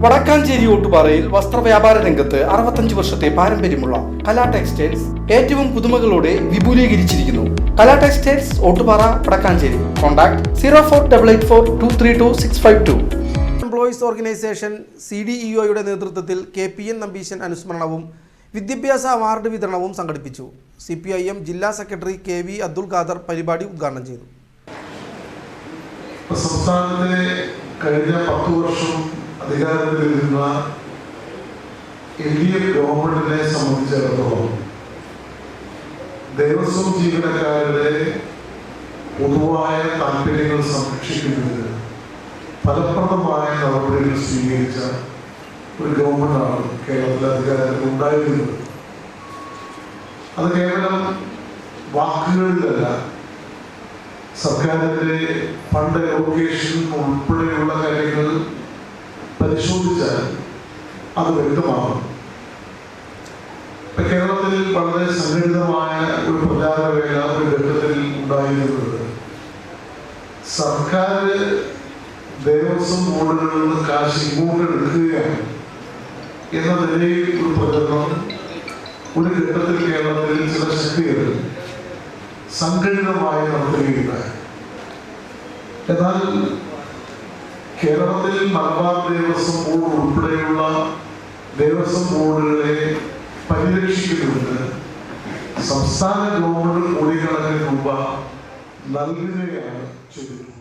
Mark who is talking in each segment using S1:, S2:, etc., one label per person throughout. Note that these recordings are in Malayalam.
S1: വടക്കാഞ്ചേരി ഓട്ടുപാറയിൽ വസ്ത്രവ്യാപാര രംഗത്ത് 65 വർഷത്തെ പാരമ്പര്യമുള്ള കലാ ടെക്സ്റ്റൈൽസ് ഏറ്റവും പുതുമകളോടെ വിപുലീകരിച്ചിരിക്കുന്നു. Kala textiles Ottupara Vadakkanchery. Contact 04884232
S2: employees organisation CDEOയുടെ നേതൃത്വത്തിൽ KPN നമ്പീശൻ അനുസ്മരണവും വിദ്യാഭ്യാസ അവാർഡ് വിതരണവും സംഘടിപ്പിച്ചു. CPIM ജില്ലാ സെക്രട്ടറി KV അബ്ദുൽ ഖാദർ പരിപാടി ഉദ്ഘാടനം ചെയ്തു.
S3: സംസ്ഥാനത്തെ കഴിഞ്ഞ 10 വർഷം അധികാരത്തിലിരുന്ന LDF ഗവൺമെന്റിനെ സംബന്ധിച്ചിടത്തോളം ദേവസ്വം ജീവനക്കാരുടെ പൊതുവായ താല്പര്യങ്ങൾ സംരക്ഷിക്കുന്നതിന് ഫലപ്രദമായ നടപടികൾ സ്വീകരിച്ച ഒരു ഗവൺമെന്റാണ് കേരളത്തിലെ അധികാരത്തിൽ ഉണ്ടായിരുന്നത്. അത് കേവലം വാക്കുകളിലല്ല, സർക്കാരിൻ്റെ ഫണ്ട് അലോക്കേഷൻ ഉൾപ്പെടെയുള്ള കാര്യങ്ങൾ പരിശോധിച്ചാൽ അത് വ്യക്തമാകും. കേരളത്തിൽ വളരെ സംഘടിതമായ ഒരു പ്രചാരവേല ഒരു ഘട്ടത്തിൽ ഉണ്ടായിരുന്നത് സർക്കാർ ദേവസ്വം ബോർഡുകളിൽ നിന്ന് കാശ് ഇങ്ങോട്ട് എടുക്കുകയാണ് എന്ന നിലയിൽ ഒരു പ്രചരണം ഒരു ഘട്ടത്തിൽ കേരളത്തിൽ ചില ശക്തികൾ സംഘടിതമായി നടത്തുകയുണ്ടായി. എന്നാൽ കേരളത്തിൽ മലബാർ ദേവസ്വം ബോർഡ് ഉൾപ്പെടെയുള്ള ദേവസ്വം ബോർഡുകളെ പരിരക്ഷിക്കുന്നതിന് സംസ്ഥാന ഗവൺമെന്റ് കോടിക്കണക്കിന് രൂപ നൽകുകയാണ് ചെയ്തിട്ടുള്ളത്.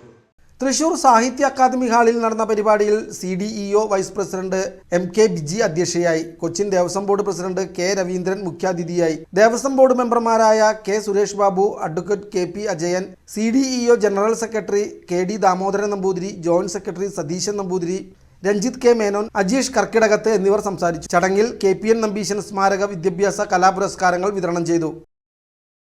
S2: തൃശൂർ സാഹിത്യ അക്കാദമി ഹാളിൽ നടന്ന പരിപാടിയിൽ CDEO vice president MK Biji അധ്യക്ഷയായി. Cochin Devaswom board president K Raveendran മുഖ്യാതിഥിയായി. ദേവസ്വം ബോർഡ് മെമ്പർമാരായ K Suresh Babu, advocate KP Ajayan, CDEO general secretary KD Damodaran Namboothiri, joint secretary Satheesan Namboothiri, Ranjith K Menon, Ajeesh Karkidakath എന്നിവർ സംസാരിച്ചു. ചടങ്ങിൽ KPN നമ്പീശൻ സ്മാരക വിദ്യാഭ്യാസ കലാപുരസ്കാരങ്ങൾ വിതരണം ചെയ്തു.